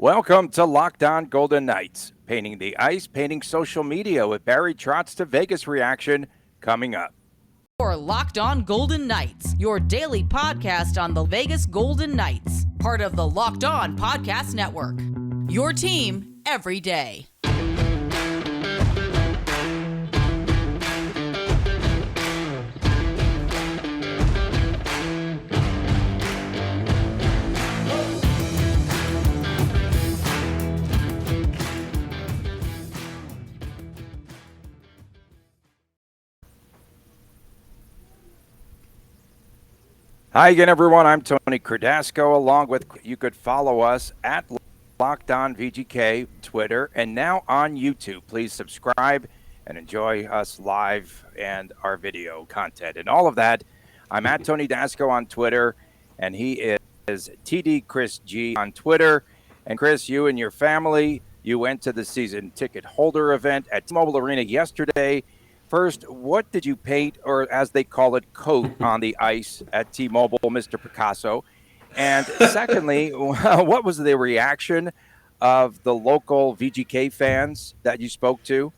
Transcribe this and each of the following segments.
Welcome to Locked On Golden Knights, painting the ice, painting social media with Barry Trotz to Vegas reaction coming up. Or Locked On Golden Knights, your daily podcast on the Vegas Golden Knights, part of the Locked On Podcast Network. Your team every day. Hi again, everyone. I'm Tony Cordasco, along with, you could follow us at Locked On VGK, Twitter, and now on YouTube. Please subscribe and enjoy us live and our video content and all of that. I'm at Tony Dasco on Twitter, and he is TD Chris G on Twitter. And Chris, you and your family, you went to the season ticket holder event at T-Mobile Arena yesterday. First, what did you paint, or as they call it, coat on the ice at T-Mobile, Mr. Picasso? And secondly, what was the reaction of the local VGK fans that you spoke to?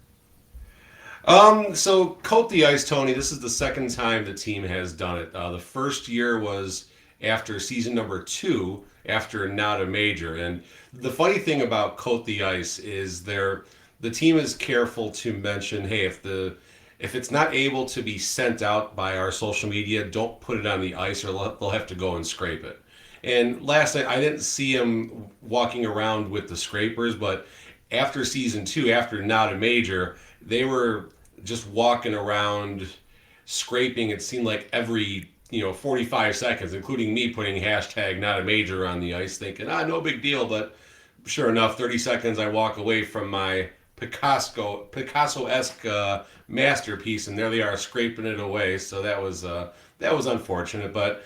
So coat the ice, Tony. This is the second time the team has done it. The first year was after season number 2, after not a major. And the funny thing about coat the ice is the team is careful to mention, hey, if it's not able to be sent out by our social media, don't put it on the ice or they'll have to go and scrape it. And last night, I didn't see them walking around with the scrapers, but after season 2, after not a major, they were just walking around scraping. It seemed like every 45 seconds, including me putting hashtag not a major on the ice, thinking, no big deal. But sure enough, 30 seconds, I walk away from my Picasso-esque masterpiece, and there they are scraping it away. So that was unfortunate, but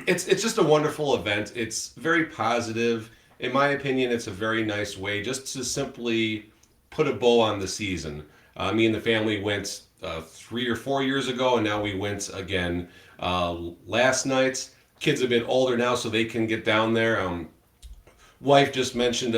it's just a wonderful event. It's very positive. In my opinion, it's a very nice way just to simply put a bow on the season. Me and the family went 3 or 4 years ago, and now we went again last night. Kids a bit older now, so they can get down there. Wife just mentioned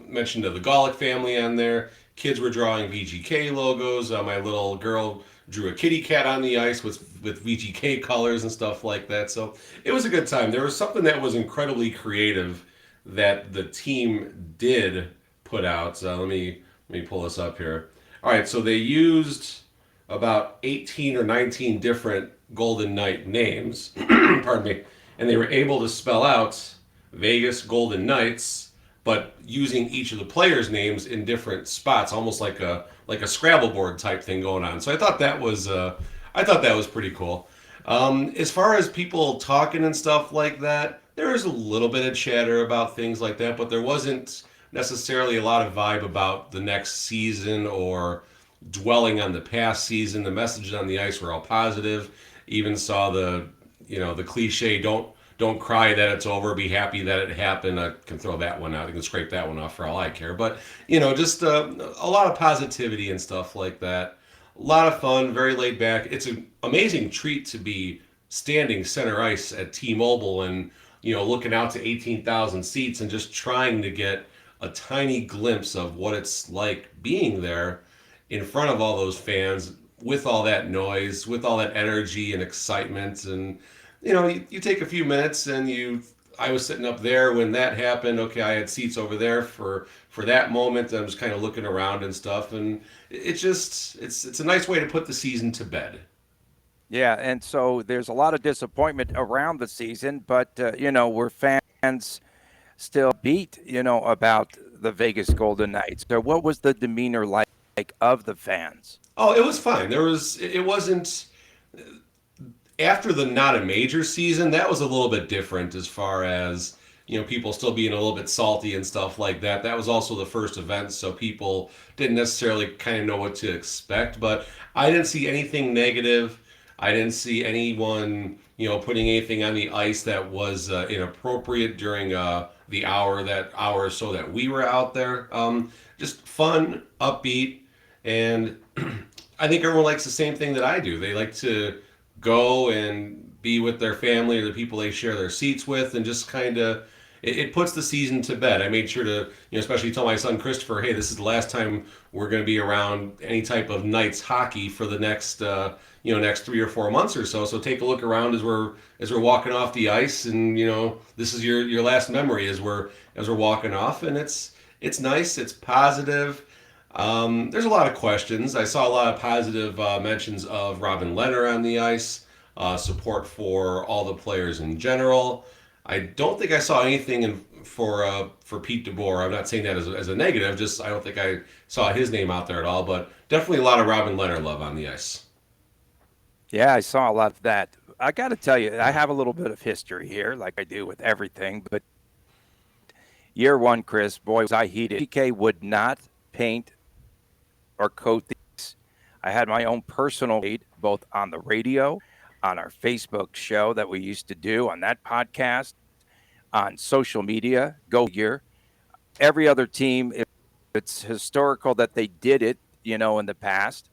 mentioned the Gawlik family on there. Kids were drawing VGK logos. My little girl drew a kitty cat on the ice with VGK colors and stuff like that. So it was a good time. There was something that was incredibly creative that the team did put out. Let me pull this up here. All right, so they used about 18 or 19 different Golden Knight names, pardon me, and they were able to spell out Vegas Golden Knights, but using each of the players' names in different spots, almost like a Scrabble board type thing going on. So I thought that was pretty cool. As far as people talking and stuff like that, there was a little bit of chatter about things like that, but there wasn't necessarily a lot of vibe about the next season or dwelling on the past season. The messages on the ice were all positive. Even saw the cliche, don't cry that it's over, be happy that it happened. I can throw that one out. I can scrape that one off for all I care. But, just a lot of positivity and stuff like that. A lot of fun, very laid back. It's an amazing treat to be standing center ice at T-Mobile and, looking out to 18,000 seats and just trying to get a tiny glimpse of what it's like being there in front of all those fans with all that noise, with all that energy and excitement. And you take a few minutes and I was sitting up there when that happened. Okay, I had seats over there for that moment. I'm just kind of looking around and stuff. And it's a nice way to put the season to bed. Yeah, and so there's a lot of disappointment around the season, but, we're fans still beat, about the Vegas Golden Knights. So what was the demeanor like of the fans? Oh, it was fine. It wasn't... After the not a major season, that was a little bit different as far as, people still being a little bit salty and stuff like that. That was also the first event, so people didn't necessarily kind of know what to expect. But I didn't see anything negative. I didn't see anyone, putting anything on the ice that was inappropriate during the hour or so that we were out there. Just fun, upbeat, and I think everyone likes the same thing that I do. They like to go and be with their family or the people they share their seats with and just kind of it puts the season to bed. I made sure to, especially tell my son Christopher, hey, this is the last time we're going to be around any type of Knights hockey for the next, next 3 or 4 months or so. So take a look around as we're walking off the ice, and this is your last memory as we're walking off, and it's nice, it's positive. There's a lot of questions. I saw a lot of positive mentions of Robin Lehner on the ice, support for all the players in general. I don't think I saw anything for Pete DeBoer. I'm not saying that as a negative, just I don't think I saw his name out there at all, but definitely a lot of Robin Lehner love on the ice. Yeah, I saw a lot of that. I got to tell you, I have a little bit of history here, like I do with everything, but year one, Chris, boy, was I heated. PK would not paint or coat these. I had my own personal aid, both on the radio, on our Facebook show that we used to do, on that podcast, on social media, go year. Every other team, it's historical that they did it, in the past.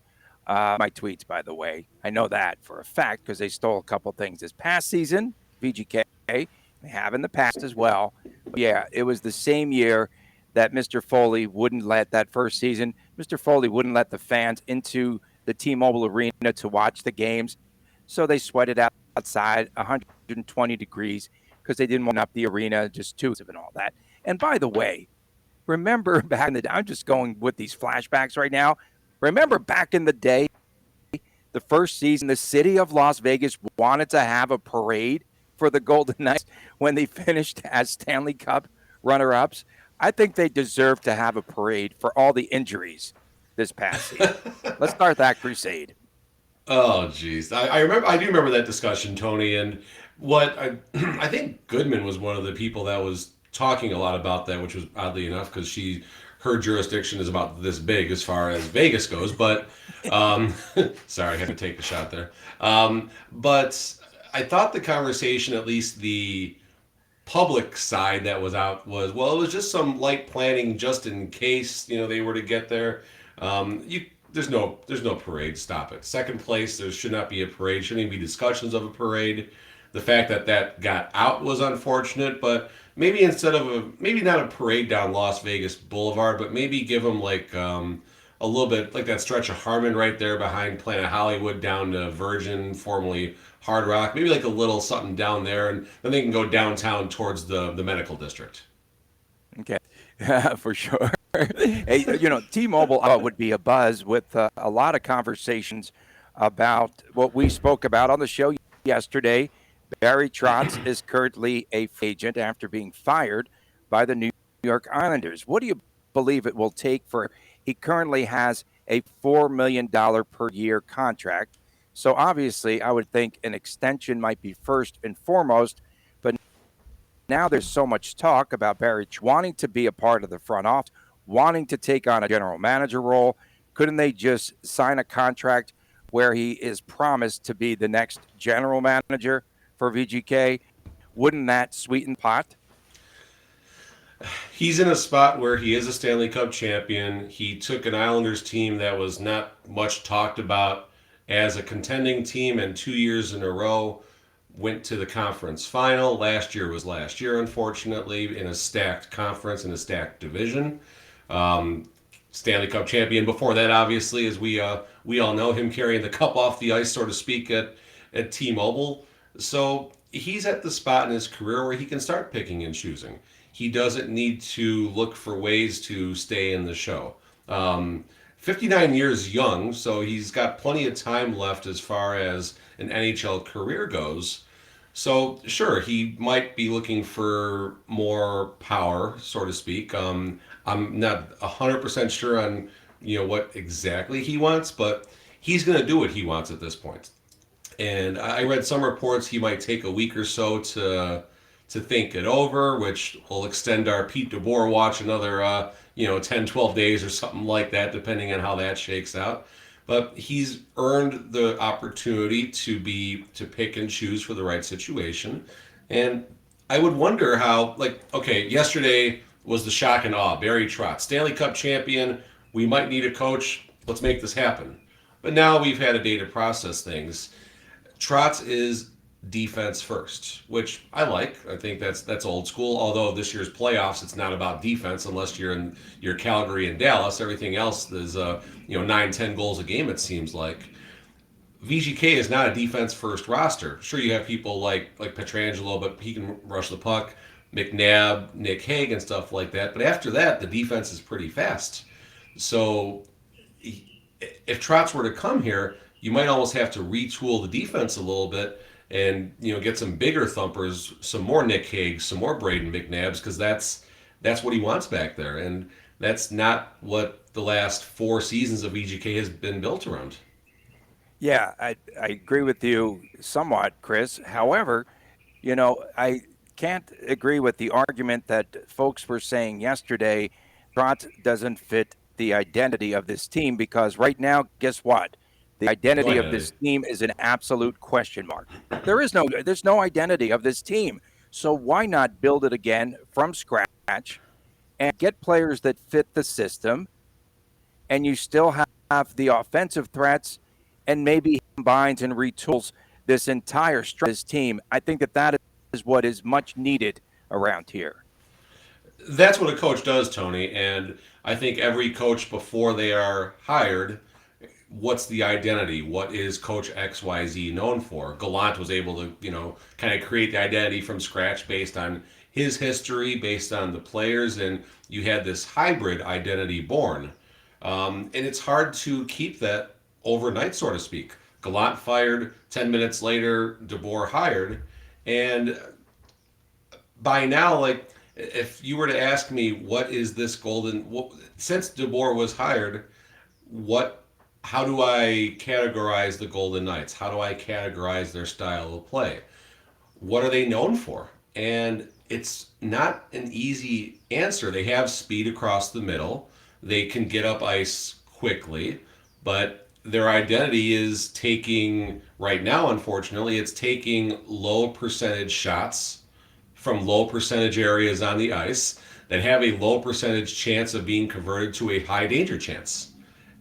My tweets, by the way, I know that for a fact because they stole a couple things this past season, VGK. They have in the past as well. But yeah, it was the same year that Mr. Foley wouldn't let that first season. Mr. Foley wouldn't let the fans into the T-Mobile Arena to watch the games. So they sweated outside 120 degrees because they didn't want up the arena, just tubes and all that. And by the way, remember back in the day, I'm just going with these flashbacks right now. Remember back in the day, the first season, the city of Las Vegas wanted to have a parade for the Golden Knights when they finished as Stanley Cup runner-ups. I think they deserve to have a parade for all the injuries this past season. Let's start that crusade. Oh, geez. I do remember that discussion, Tony, and what I think Goodman was one of the people that was talking a lot about that, which was oddly enough because her jurisdiction is about this big as far as Vegas goes, but sorry, I had to take a shot there. But I thought the conversation, at least the public side that was out, was, well, it was just some light planning just in case, they were to get there. There's no parade. Stop it. Second place, there should not be a parade. Shouldn't even be discussions of a parade. The fact that got out was unfortunate, but maybe instead of maybe not a parade down Las Vegas Boulevard, but maybe give them like a little bit like that stretch of Harmon right there behind Planet Hollywood down to Virgin, formerly Hard Rock. Maybe like a little something down there, and then they can go downtown towards the medical district. Okay, for sure. Hey, T-Mobile would be a buzz with a lot of conversations about what we spoke about on the show yesterday. Barry Trotz is currently a free agent after being fired by the New York Islanders. What do you believe it will take he currently has a $4 million per year contract. So obviously I would think an extension might be first and foremost, but now there's so much talk about Barry wanting to be a part of the front office, wanting to take on a general manager role. Couldn't they just sign a contract where he is promised to be the next general manager for VGK? Wouldn't that sweeten the pot? He's in a spot where he is a Stanley Cup champion. He took an Islanders team that was not much talked about as a contending team, and 2 years in a row went to the conference final. Last year was last year, unfortunately, in a stacked conference, in a stacked division. Stanley Cup champion before that, obviously, as we all know, him carrying the cup off the ice, so to speak, at T-Mobile. So he's at the spot in his career where he can start picking and choosing. He doesn't need to look for ways to stay in the show. 59 years young, so he's got plenty of time left as far as an NHL career goes. So sure, he might be looking for more power, so to speak. I'm not 100% sure on what exactly he wants, but he's going to do what he wants at this point. And I read some reports he might take a week or so to think it over, which will extend our Pete DeBoer watch another 10, 12 days or something like that, depending on how that shakes out. But he's earned the opportunity to pick and choose for the right situation. And I would wonder how, yesterday was the shock and awe. Barry Trotz, Stanley Cup champion. We might need a coach. Let's make this happen. But now we've had a day to process things. Trotz is defense first, which I like. I think that's old school. Although this year's playoffs, it's not about defense unless you're in your Calgary and Dallas. Everything else is 9-10 goals a game. It seems like VGK is not a defense first roster. Sure, you have people like Pietrangelo, but he can rush the puck. McNabb, Nick Hague, and stuff like that. But after that, the defense is pretty fast. So if Trotz were to come here, you might almost have to retool the defense a little bit and get some bigger thumpers, some more Nick Hague, some more Braden McNabbs, because that's what he wants back there, and that's not what the last 4 seasons of VGK has been built around. Yeah, I agree with you somewhat, Chris. However, I can't agree with the argument that folks were saying yesterday. Trotz doesn't fit the identity of this team, because right now, guess what? The identity of this team is an absolute question mark. There's no identity of this team. So why not build it again from scratch and get players that fit the system, and you still have the offensive threats, and maybe combines and retools this entire team? I think that is what is much needed around here. That's what a coach does, Tony. And I think every coach, before they are hired, what's the identity? What is Coach XYZ known for? Gallant was able to, kind of create the identity from scratch based on his history, based on the players, and you had this hybrid identity born. And it's hard to keep that overnight, so to speak. Gallant fired, 10 minutes later, DeBoer hired. And by now, if you were to ask me, what is this since DeBoer was hired, how do I categorize the Golden Knights? How do I categorize their style of play? What are they known for? And it's not an easy answer. They have speed across the middle. They can get up ice quickly, but their identity is right now, unfortunately, it's taking low percentage shots from low percentage areas on the ice that have a low percentage chance of being converted to a high danger chance.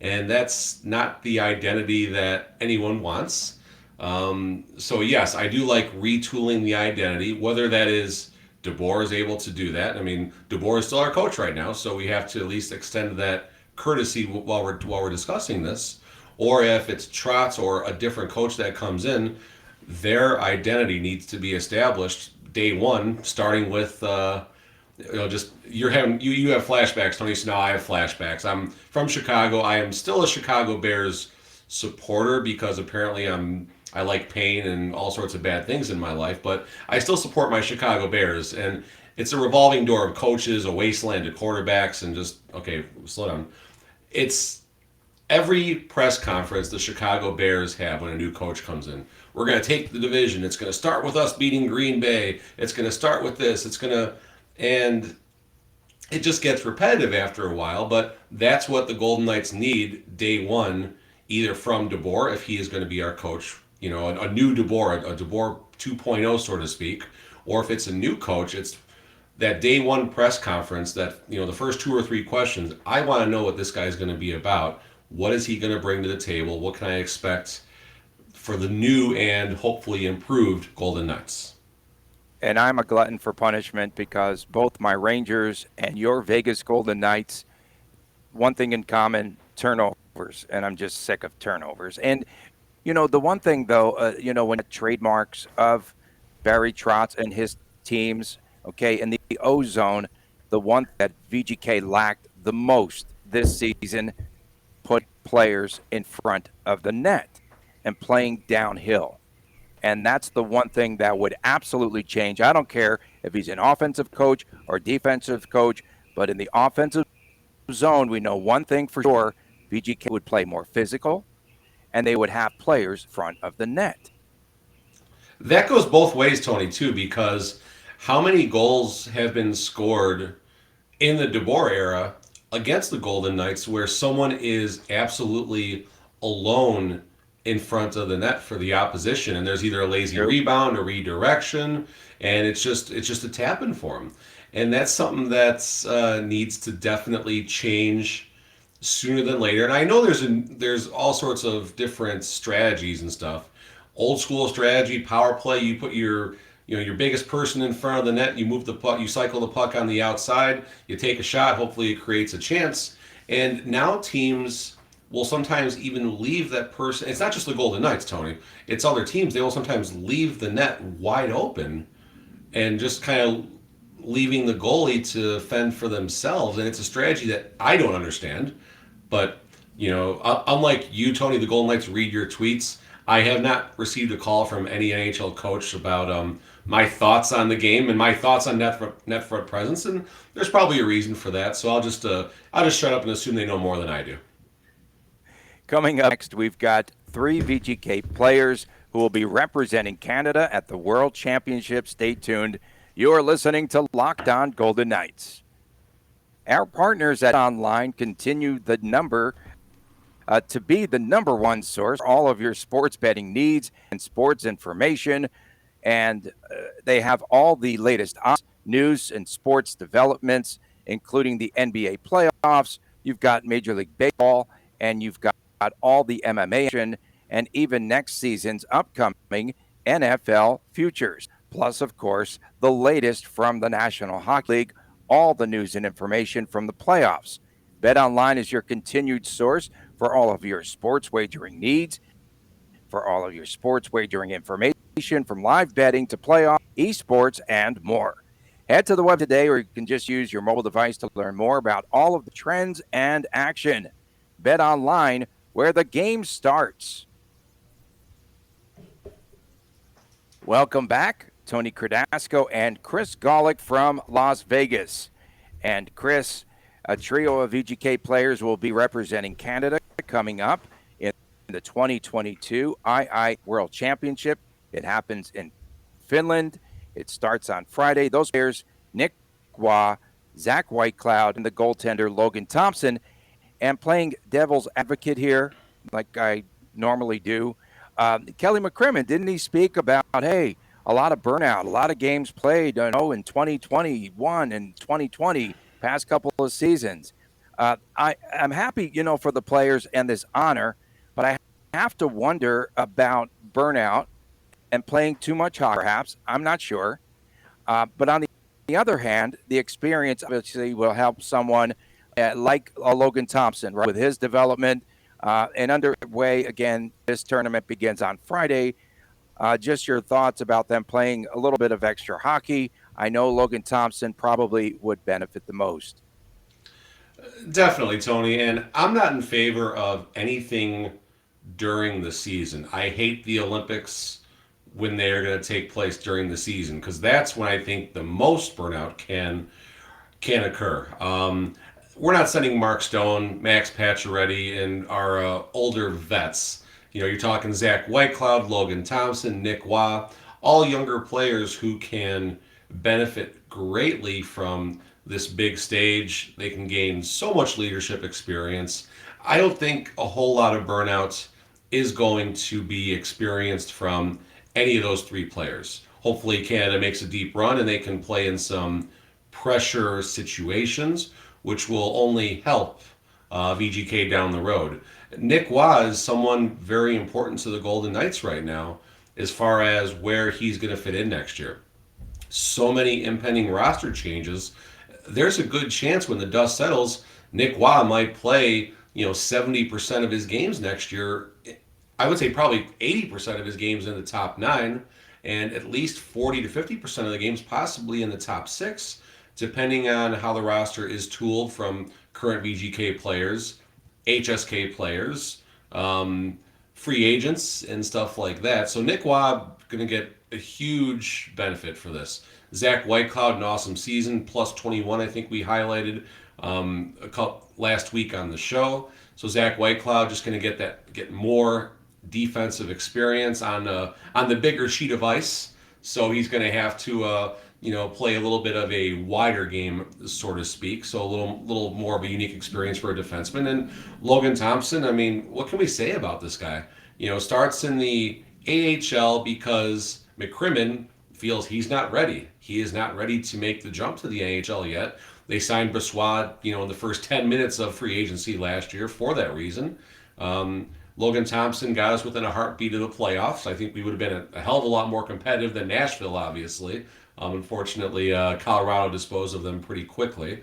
And that's not the identity that anyone wants. So yes, I do like retooling the identity, whether that is DeBoer is able to do that. I mean, DeBoer is still our coach right now, so we have to at least extend that courtesy while we're discussing this. Or if it's Trotz or a different coach that comes in, their identity needs to be established day one, starting with you have flashbacks, Tony. So now I have flashbacks. I'm from Chicago. I am still a Chicago Bears supporter because apparently I like pain and all sorts of bad things in my life, but I still support my Chicago Bears, and it's a revolving door of coaches, a wasteland of quarterbacks, and slow down. It's every press conference the Chicago Bears have when a new coach comes in. We're going to take the division. It's going to start with us beating Green Bay. It's going to start with this. And it just gets repetitive after a while, but that's what the Golden Knights need day one, either from DeBoer, if he is going to be our coach, a new DeBoer, a DeBoer 2.0, so to speak, or if it's a new coach, it's that day one press conference that, the first 2 or 3 questions, I want to know what this guy is going to be about. What is he going to bring to the table? What can I expect for the new and hopefully improved Golden Knights? And I'm a glutton for punishment because both my Rangers and your Vegas Golden Knights, one thing in common, turnovers. And I'm just sick of turnovers. And, the one thing, though, when trademarks of Barry Trotz and his teams, in the O-zone, the one that VGK lacked the most this season, put players in front of the net and playing downhill. And that's the one thing that would absolutely change. I don't care if he's an offensive coach or defensive coach, but in the offensive zone, we know one thing for sure, VGK would play more physical, and they would have players in front of the net. That goes both ways, Tony, too, because how many goals have been scored in the DeBoer era against the Golden Knights where someone is absolutely alone in front of the net for the opposition, and there's either a lazy rebound or redirection, and it's just a tap-in for them. And that's something that needs to definitely change sooner than later. And I know there's all sorts of different strategies and stuff. old school strategy, power play. You put your your biggest person in front of the net. You move the puck. You cycle the puck on the outside. You take a shot. Hopefully, it creates a chance. And now teams will sometimes even leave that person. It's not just the Golden Knights, Tony. It's other teams. They will sometimes leave the net wide open and just kind of leaving the goalie to fend for themselves. And it's a strategy that I don't understand. But, unlike you, Tony, the Golden Knights read your tweets. I have not received a call from any NHL coach about my thoughts on the game and my thoughts on net front presence. And there's probably a reason for that. So I'll just shut up and assume they know more than I do. Coming up next, we've got 3 VGK players who will be representing Canada at the World Championship. Stay tuned. You're listening to Locked On Golden Knights. Our partners at BetOnline continue to be the number one source for all of your sports betting needs and sports information. And they have all the latest news and sports developments, including the NBA playoffs. You've got Major League Baseball, and you've got all the MMA action, and even next season's upcoming NFL futures. Plus, of course, the latest from the National Hockey League, all the news and information from the playoffs. BetOnline is your continued source for all of your sports wagering needs, for all of your sports wagering information, from live betting to playoff, esports, and more. Head to the web today, or you can just use your mobile device to learn more about all of the trends and action. BetOnline, where the game starts. Welcome back, Tony Cordasco and Chris Gawlik from Las Vegas. And Chris, a trio of VGK players will be representing Canada coming up in the 2022 II World Championship. It happens in Finland. It starts on Friday. Those players, Nic Roy, Zach Whitecloud, and the goaltender Logan Thompson. And playing devil's advocate here, like I normally do, Kelly McCrimmon, didn't he speak about, hey, a lot of burnout, a lot of games played, in 2021 and 2020, past couple of seasons. I'm happy, for the players and this honor, but I have to wonder about burnout and playing too much hockey, perhaps. I'm not sure. But on the other hand, the experience obviously will help someone like Logan Thompson, right, with his development and underway. Again, this tournament begins on Friday. Just your thoughts about them playing a little bit of extra hockey. I know Logan Thompson probably would benefit the most. Definitely, Tony. And I'm not in favor of anything during the season. I hate the Olympics when they are going to take place during the season, because that's when I think the most burnout can occur. We're not sending Mark Stone, Max Pacioretty, and our older vets. You're talking Zach Whitecloud, Logan Thompson, Nic Roy, all younger players who can benefit greatly from this big stage. They can gain so much leadership experience. I don't think a whole lot of burnout is going to be experienced from any of those 3 players. Hopefully Canada makes a deep run and they can play in some pressure situations, which will only help VGK down the road. Nic Roy is someone very important to the Golden Knights right now as far as where he's going to fit in next year. So many impending roster changes. There's a good chance when the dust settles, Nic Roy might play 70% of his games next year. I would say probably 80% of his games in the top 9, and at least 40 to 50% of the games possibly in the top 6, depending on how the roster is tooled from current VGK players, HSK players, free agents, and stuff like that. So Nic Roy going to get a huge benefit for this. Zach Whitecloud, an awesome season, plus 21, I think we highlighted last week on the show. So Zach Whitecloud just going to get more defensive experience on the bigger sheet of ice. So he's going to have to play a little bit of a wider game, so to speak. So a little more of a unique experience for a defenseman. And Logan Thompson, I mean, what can we say about this guy? Starts in the AHL because McCrimmon feels he's not ready. He is not ready to make the jump to the AHL yet. They signed Brossoit, in the first 10 minutes of free agency last year for that reason. Logan Thompson got us within a heartbeat of the playoffs. I think we would have been a hell of a lot more competitive than Nashville, obviously. Unfortunately, Colorado disposed of them pretty quickly.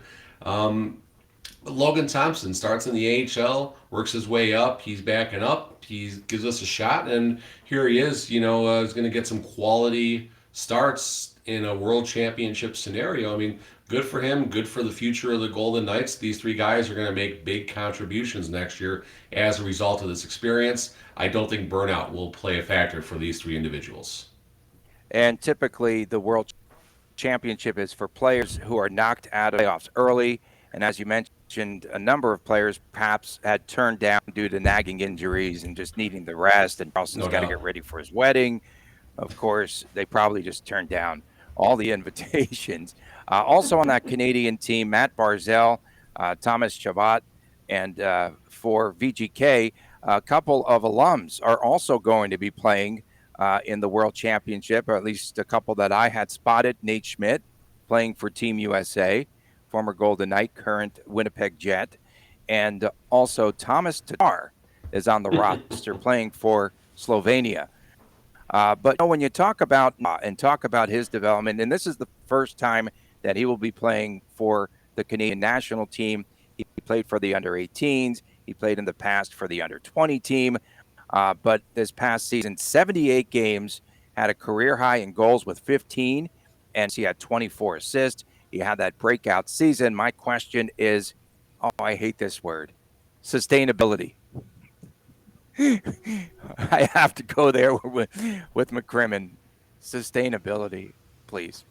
Logan Thompson starts in the AHL, works his way up. He's backing up. He gives us a shot, and here he is. He's going to get some quality starts in a world championship scenario. I mean, good for him. Good for the future of the Golden Knights. These three guys are going to make big contributions next year as a result of this experience. I don't think burnout will play a factor for these three individuals. And typically, the World Championship is for players who are knocked out of playoffs early. And as you mentioned, a number of players perhaps had turned down due to nagging injuries and just needing the rest. And Charleston's got to get ready for his wedding. Of course, they probably just turned down all the invitations. Also on that Canadian team, Matt Barzal, Thomas Chabot, and for VGK, a couple of alums are also going to be playing in the World Championship, or at least a couple that I had spotted. Nate Schmidt playing for Team USA, former Golden Knight, current Winnipeg Jet, and also Thomas Tatar is on the roster playing for Slovenia. But when you talk about his development, and this is the first time that he will be playing for the Canadian national team. He played for the under-18s. He played in the past for the under-20 team. But this past season, 78 games, had a career high in goals with 15, and he had 24 assists. He had that breakout season. My question is, I hate this word, sustainability. I have to go there with McCrimmon. Sustainability, please.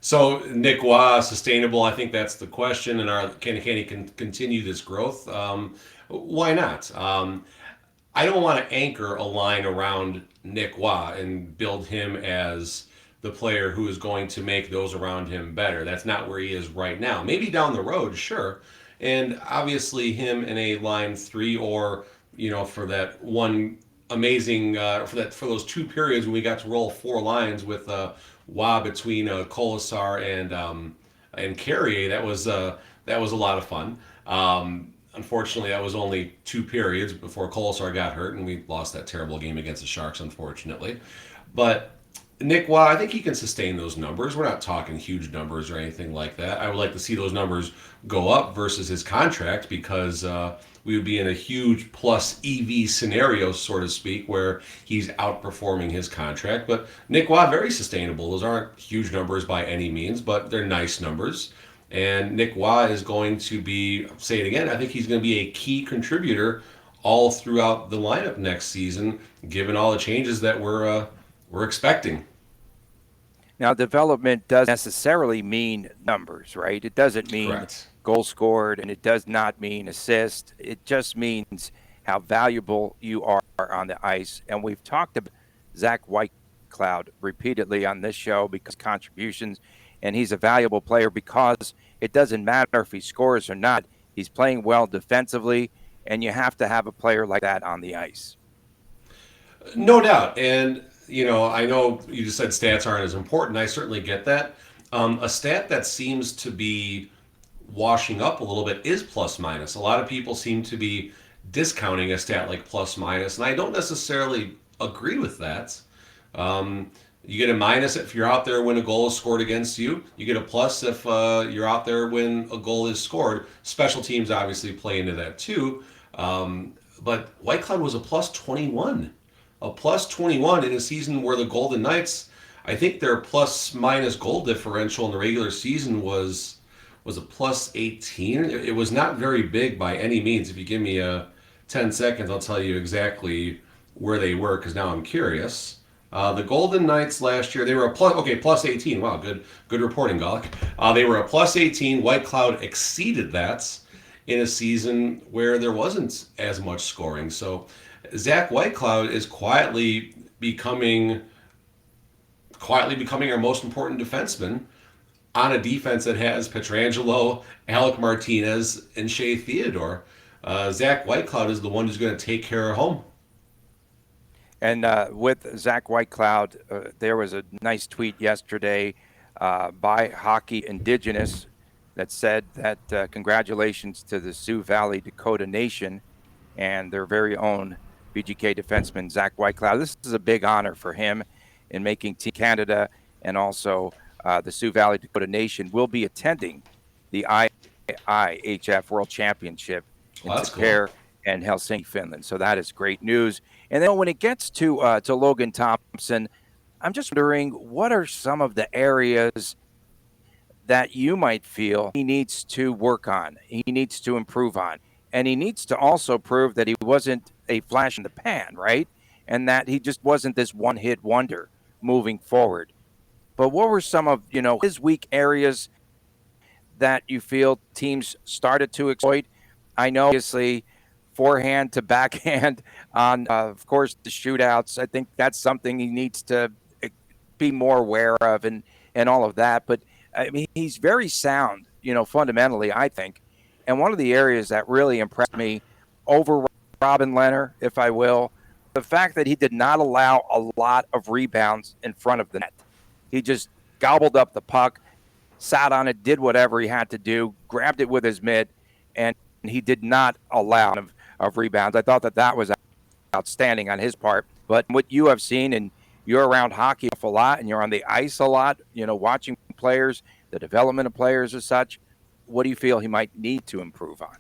So Nic Roy, sustainable, I think that's the question. And can he continue this growth? Why not? I don't want to anchor a line around Nic Roy and build him as the player who is going to make those around him better. That's not where he is right now. Maybe down the road, sure. And obviously him in a line three, or for that one amazing for those two periods when we got to roll four lines with Roy between Colasar and Carrier, that was a lot of fun. Unfortunately, that was only two periods before Colasar got hurt, and we lost that terrible game against the Sharks, unfortunately. But Nic Roy, I think he can sustain those numbers. We're not talking huge numbers or anything like that. I would like to see those numbers go up versus his contract, because we would be in a huge plus EV scenario, so to speak, where he's outperforming his contract. But Nic Roy, very sustainable. Those aren't huge numbers by any means, but they're nice numbers. And Nic Roy is going to be, say it again, I think he's going to be a key contributor all throughout the lineup next season, given all the changes that we're expecting. Now, development doesn't necessarily mean numbers, right? It doesn't mean Correct. Goals scored, and it does not mean assist. It just means how valuable you are on the ice. And we've talked about Zach Whitecloud repeatedly on this show because contributions, and he's a valuable player because it doesn't matter if he scores or not. He's playing well defensively, and you have to have a player like that on the ice. No doubt. And, I know you just said stats aren't as important. I certainly get that. A stat that seems to be washing up a little bit is plus minus. A lot of people seem to be discounting a stat like plus minus, and I don't necessarily agree with that. You get a minus if you're out there when a goal is scored against you. You get a plus if you're out there when a goal is scored. Special teams obviously play into that too. But Whitecloud was a plus 21. A plus 21 in a season where the Golden Knights, I think their plus minus goal differential in the regular season was a plus 18. It was not very big by any means. If you give me 10 seconds, I'll tell you exactly where they were, because now I'm curious. The Golden Knights last year, they were plus 18. Wow, good reporting, Gawlik. They were a plus 18. Whitecloud exceeded that in a season where there wasn't as much scoring. So Zach Whitecloud is quietly becoming our most important defenseman on a defense that has Pietrangelo, Alec Martinez, and Shea Theodore. Zach Whitecloud is the one who's going to take care of home. And with Zach Whitecloud, there was a nice tweet yesterday by Hockey Indigenous that said that congratulations to the Sioux Valley Dakota Nation and their very own VGK defenseman, Zach Whitecloud. This is a big honor for him in making Team Canada, and also the Sioux Valley Dakota Nation will be attending the IIHF World Championship in Tampere and Helsinki, Finland. So that is great news. And then when it gets to Logan Thompson, I'm just wondering, what are some of the areas that you might feel he needs to work on, he needs to improve on, and he needs to also prove that he wasn't a flash in the pan, right? And that he just wasn't this one-hit wonder moving forward. But what were some of, his weak areas that you feel teams started to exploit? I know, obviously, forehand to backhand on, of course, the shootouts. I think that's something he needs to be more aware of and all of that. But, I mean, he's very sound, fundamentally, I think. And one of the areas that really impressed me over Robin Lehner, if I will, the fact that he did not allow a lot of rebounds in front of the net. He just gobbled up the puck, sat on it, did whatever he had to do, grabbed it with his mitt, and he did not allow of rebounds. I thought that was outstanding on his part. But what you have seen, and you're around hockey a lot, and you're on the ice a lot, watching players, the development of players as such, what do you feel he might need to improve on?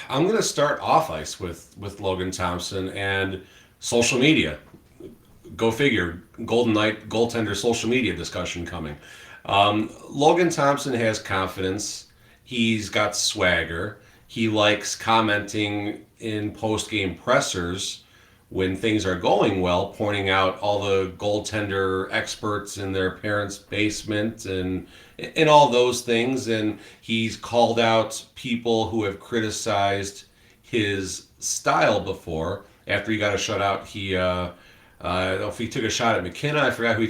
I'm going to start off ice with Logan Thompson and social media. Go figure. Golden Knight goaltender social media discussion coming. Logan Thompson has confidence. He's got swagger. He likes commenting in post-game pressers when things are going well, pointing out all the goaltender experts in their parents' basement and all those things. And he's called out people who have criticized his style before. After he got a shutout, he I don't know if he took a shot at McKenna. I forgot who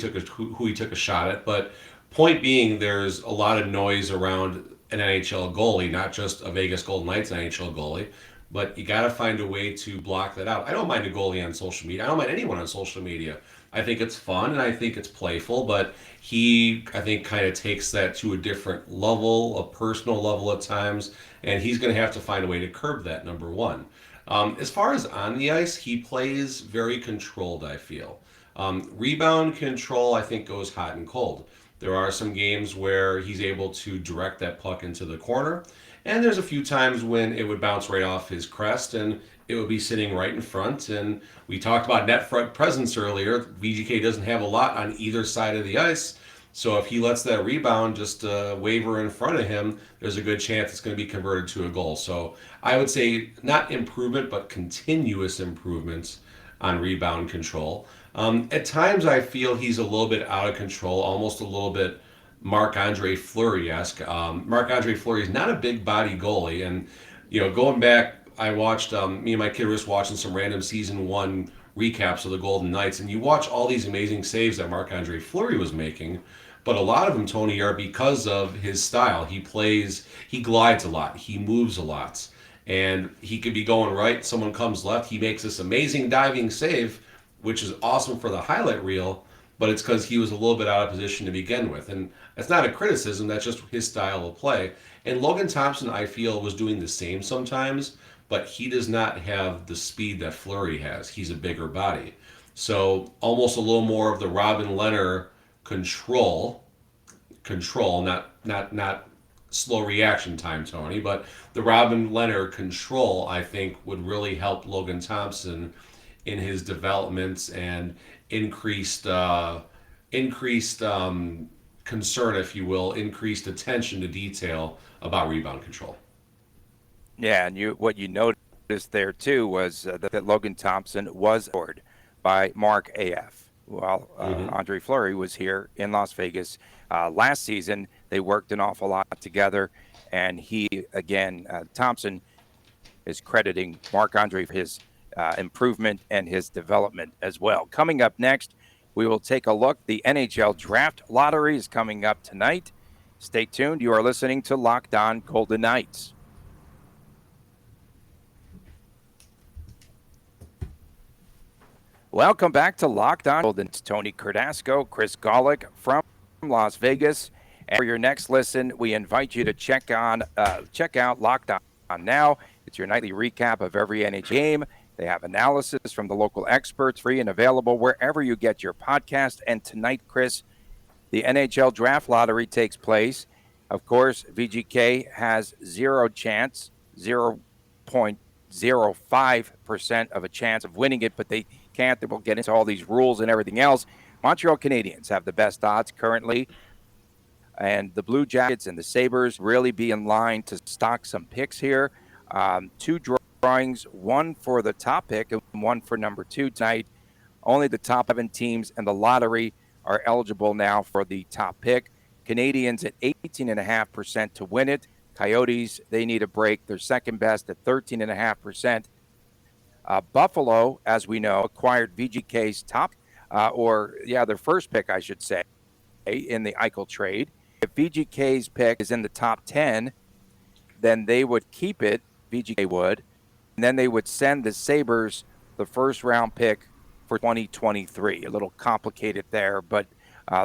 he took a shot at. But point being, there's a lot of noise around an NHL goalie, not just a Vegas Golden Knights NHL goalie. But you got to find a way to block that out. I don't mind a goalie on social media. I don't mind anyone on social media. I think it's fun and I think it's playful, but he, I think, kind of takes that to a different level, a personal level at times, and he's going to have to find a way to curb that, number one. As far as on the ice, he plays very controlled, I feel. Rebound control, I think, goes hot and cold. There are some games where he's able to direct that puck into the corner, and there's a few times when it would bounce right off his crest and it would be sitting right in front. And we talked about net front presence earlier. VGK doesn't have a lot on either side of the ice. So if he lets that rebound just waver in front of him, there's a good chance it's going to be converted to a goal. So I would say not improvement, but continuous improvements on rebound control. At times I feel he's a little bit out of control, almost a little bit Marc-Andre Fleury-esque. Marc-Andre Fleury is not a big body goalie. And, going back, I watched, me and my kid were just watching some random season 1 recaps of the Golden Knights, and you watch all these amazing saves that Marc-Andre Fleury was making, but a lot of them, Tony, are because of his style. He glides a lot, he moves a lot, and he could be going right, someone comes left, he makes this amazing diving save, which is awesome for the highlight reel, but it's because he was a little bit out of position to begin with. And that's not a criticism, that's just his style of play. And Logan Thompson, I feel, was doing the same sometimes, but he does not have the speed that Fleury has. He's a bigger body. So almost a little more of the Robin Lehner control, not slow reaction time, Tony, but the Robin Lehner control, I think, would really help Logan Thompson in his developments and increased concern, if you will, increased attention to detail about rebound control. Yeah, and what you noticed there too was that Logan Thompson was scored by Mark AF while Andre Fleury was here in Las Vegas last season. They worked an awful lot together, and Thompson is crediting Marc-Andre for his improvement and his development as well. Coming up next, we will take a look. The NHL Draft Lottery is coming up tonight. Stay tuned. You are listening to Locked On Golden Knights. Welcome back to Locked On Golden. It's Tony Cordasco, Chris Gawlik from Las Vegas. And for your next listen, we invite you to check out Locked On now. It's your nightly recap of every NHL game. They have analysis from the local experts, free and available wherever you get your podcast. And tonight, Chris, the NHL Draft Lottery takes place. Of course, VGK has zero chance, 0.05% of a chance of winning it, but they can't. We'll get into all these rules and everything else. Montreal Canadiens have the best odds currently, and the Blue Jackets and the Sabres really be in line to stock some picks here. Two drawings, one for the top pick and one for number 2 tonight. Only the top 7 teams in the lottery are eligible now for the top pick. Canadians at 18.5% to win it. Coyotes, they need a break. They're second best at 13.5%. Buffalo, as we know, acquired VGK's their first pick, I should say, in the Eichel trade. If VGK's pick is in the top 10, then they would keep it, VGK would, and then they would send the Sabres the first-round pick for 2023. A little complicated there, but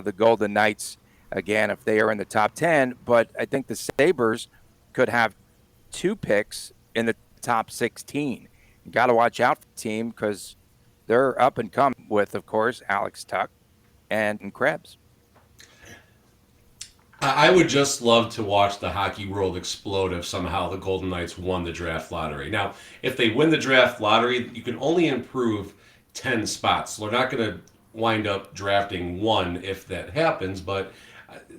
the Golden Knights, again, if they are in the top 10, but I think the Sabres could have 2 picks in the top 16. You got to watch out for the team because they're up and coming with, of course, Alex Tuch and Krebs. I would just love to watch the hockey world explode if somehow the Golden Knights won the draft lottery. Now, if they win the draft lottery, you can only improve 10 spots. So they're not going to wind up drafting 1 if that happens, but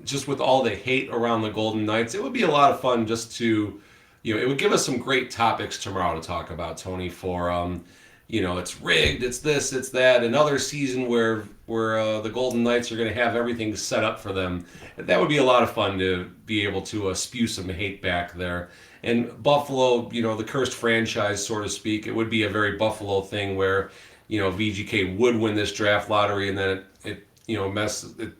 just with all the hate around the Golden Knights, it would be a lot of fun just to, it would give us some great topics tomorrow to talk about, Tony, for, it's rigged, it's this, it's that, another season where the Golden Knights are going to have everything set up for them. That would be a lot of fun to be able to spew some hate back there. And Buffalo, the cursed franchise, so to speak, it would be a very Buffalo thing where, VGK would win this draft lottery and then it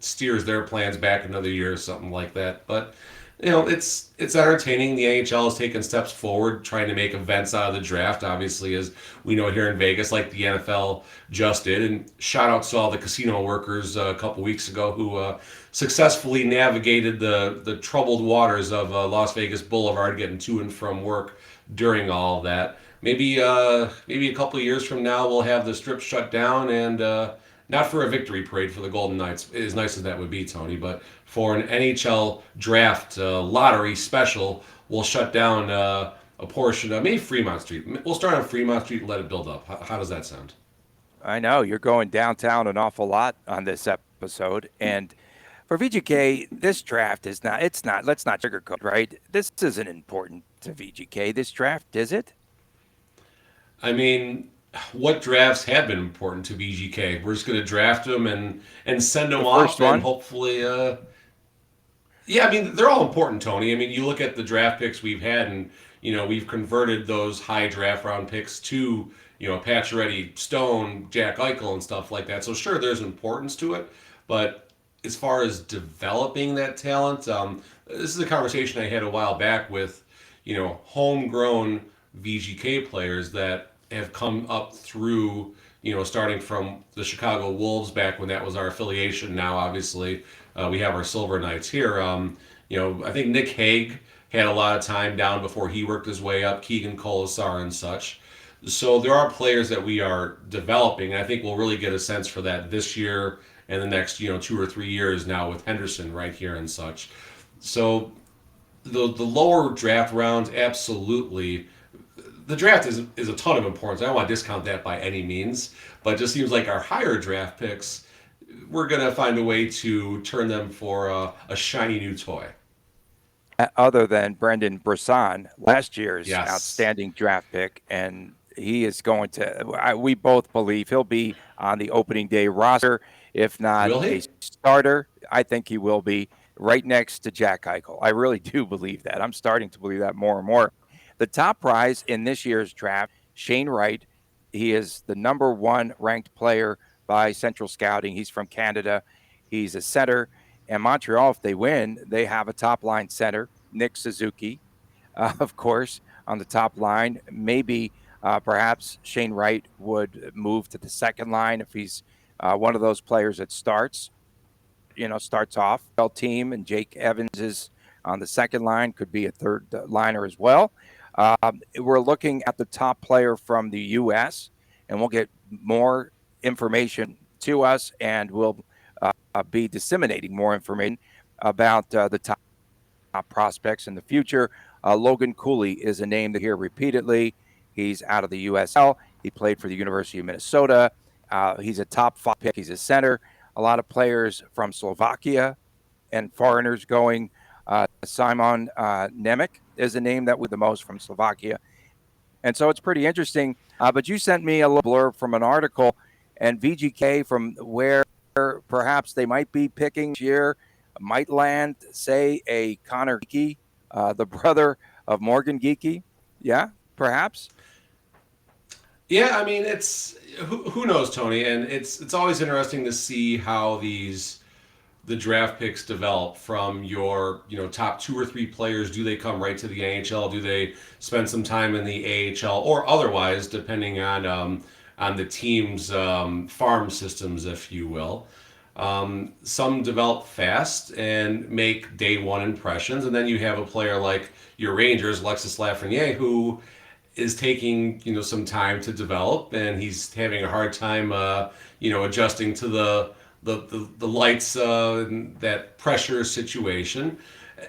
steers their plans back another year or something like that. But it's entertaining. The NHL has taken steps forward trying to make events out of the draft, obviously, as we know here in Vegas, like the NFL just did. And shout out to all the casino workers a couple weeks ago who successfully navigated the troubled waters of Las Vegas Boulevard, getting to and from work during all of that. Maybe a couple of years from now we'll have the strip shut down, and not for a victory parade for the Golden Knights, as nice as that would be, Tony, but for an NHL draft lottery special, we'll shut down a portion of maybe Fremont Street. We'll start on Fremont Street and let it build up. How does that sound? I know you're going downtown an awful lot on this episode, and for VGK, this draft let's not sugarcoat, right? This isn't important to VGK, this draft, is it? I mean, what drafts have been important to VGK? We're just going to draft them and send them off, and hopefully, yeah, I mean, they're all important, Tony. I mean, you look at the draft picks we've had, and we've converted those high draft round picks to Pacioretty, Stone, Jack Eichel, and stuff like that. So sure, there's importance to it, but as far as developing that talent, this is a conversation I had a while back with homegrown VGK players that have come up through, starting from the Chicago Wolves back when that was our affiliation. Now, obviously, we have our Silver Knights here. I think Nick Hague had a lot of time down before he worked his way up, Keegan Colasar and such. So there are players that we are developing, and I think we'll really get a sense for that this year and the next, 2 or 3 years now with Henderson right here and such. So the lower draft rounds, absolutely. The draft is a ton of importance. I don't want to discount that by any means, but it just seems like our higher draft picks, we're going to find a way to turn them for a shiny new toy. Other than Brendan Brisson, last year's Yes. outstanding draft pick, and he is going to, we both believe he'll be on the opening day roster, if not a starter. I think he will be right next to Jack Eichel. I really do believe that. I'm starting to believe that more and more. The top prize in this year's draft, Shane Wright. He is the number 1 ranked player by Central Scouting. He's from Canada. He's a center. And Montreal, if they win, they have a top-line center, Nick Suzuki, of course, on the top line. Maybe perhaps Shane Wright would move to the second line if he's one of those players that starts off. Team, and Jake Evans is on the second line, could be a third liner as well. We're looking at the top player from the U.S., and we'll get more information to us, and we'll be disseminating more information about the top prospects in the future. Logan Cooley is a name that you hear repeatedly. He's out of the USL. He played for the University of Minnesota. He's a top 5 pick. He's a center. A lot of players from Slovakia and foreigners going. Simon Nemec is a name that was the most from Slovakia. And so it's pretty interesting. But you sent me a little blurb from an article, and VGK from where perhaps they might be picking this year might land, say, a Connor Geeky, the brother of Morgan Geeky. Yeah, perhaps. Yeah, I mean, it's who knows, Tony, and it's always interesting to see how the draft picks develop from your top 2 or 3 players. Do they come right to the NHL? Do they spend some time in the AHL or otherwise, depending on the team's farm systems, if you will. Some develop fast and make day one impressions, and then you have a player like your Rangers, Alexis Lafreniere, who is taking some time to develop, and he's having a hard time adjusting to the lights, that pressure situation.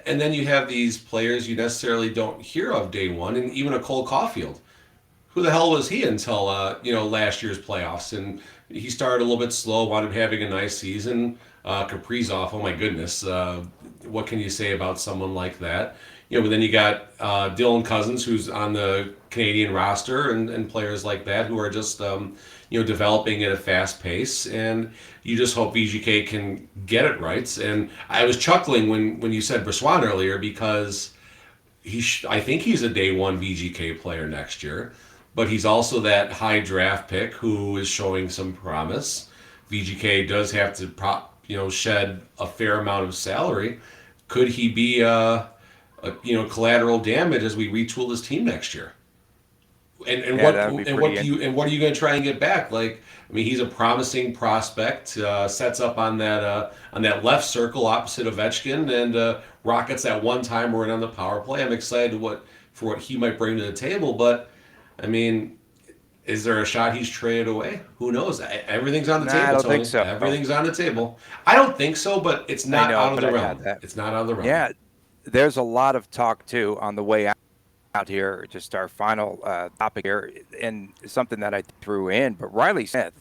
And then you have these players you necessarily don't hear of day one, and even a Cole Caulfield. Who the hell was he until last year's playoffs? And he started a little bit slow, wound up having a nice season. Kaprizov, oh my goodness, what can you say about someone like that? But then you got Dylan Cousins, who's on the Canadian roster, and players like that who are just developing at a fast pace, and you just hope VGK can get it right. And I was chuckling when you said Briswan earlier, because I think he's a day one VGK player next year, but he's also that high draft pick who is showing some promise. VGK does have to shed a fair amount of salary. Could he be collateral damage as we retool this team next year? And what are you going to try and get back? He's a promising prospect. Sets up on that left circle opposite Ovechkin, and Rockets at one time were in on the power play. I'm excited for what he might bring to the table, but is there a shot he's traded away? Who knows? Everything's on the table, I don't Tony. think so. Everything's on the table. I don't think so, but it's not out of the realm. It's not out of the realm. Yeah, there's a lot of talk too on the way out here. Just our final topic here, and something that I threw in. But Riley Smith,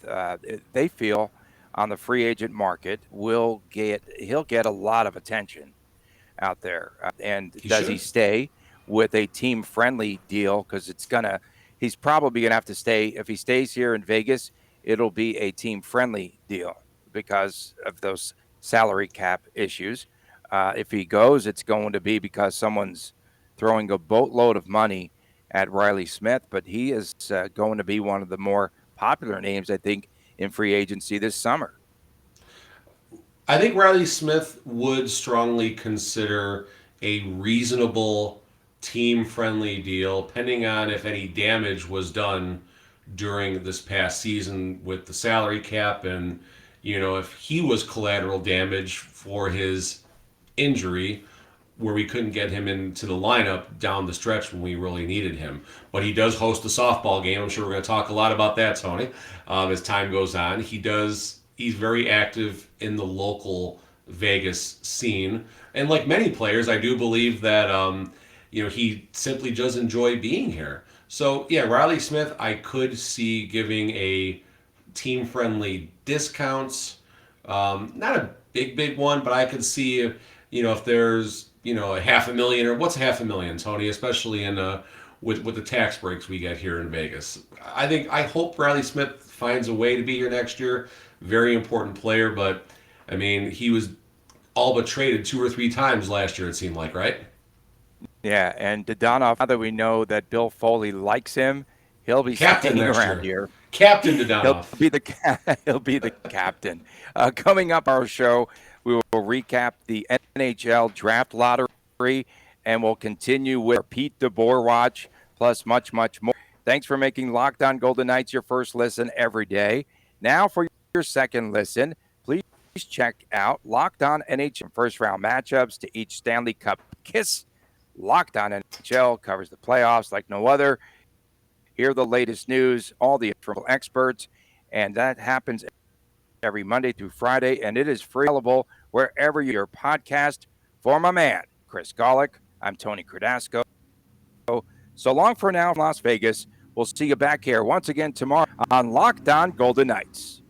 they feel on the free agent market he'll get a lot of attention out there. And does he stay with a team friendly deal? Because he's probably gonna have to stay. If he stays here in Vegas, it'll be a team friendly deal because of those salary cap issues. If he goes, it's going to be because someone's throwing a boatload of money at Riley Smith, but he is going to be one of the more popular names, I think, in free agency this summer. I think Riley Smith would strongly consider a reasonable team-friendly deal, depending on if any damage was done during this past season with the salary cap, and if he was collateral damage for his injury, where we couldn't get him into the lineup down the stretch when we really needed him. But he does host a softball game. I'm sure we're going to talk a lot about that, Tony, as time goes on. He's very active in the local Vegas scene. And like many players, I do believe that, he simply does enjoy being here. So, yeah, Riley Smith, I could see giving a team-friendly discounts. Not a big one, but I could see if there's a $500,000, or what's $500,000, Tony, especially in with the tax breaks we get here in Vegas. I hope Riley Smith finds a way to be here next year. Very important player, but he was all but traded 2 or 3 times last year, it seemed like, right? Yeah, and Dodonov, now that we know that Bill Foley likes him, he'll be captain around here. Captain Dodonov. He'll be the captain. Coming up our show, we will recap the NHL draft lottery, and we'll continue with our Pete DeBoer watch, plus much, much more. Thanks for making Locked On Golden Knights your first listen every day. Now for your second listen, please check out Locked On NHL first-round matchups to each Stanley Cup kiss Locked On NHL covers the playoffs like no other. Hear the latest news, all the experts, and that happens every Monday through Friday, and it is free available wherever your podcast. For my man, Chris Gawlik, I'm Tony Cordasco. So long for now from Las Vegas. We'll see you back here once again tomorrow on Locked On Golden Knights.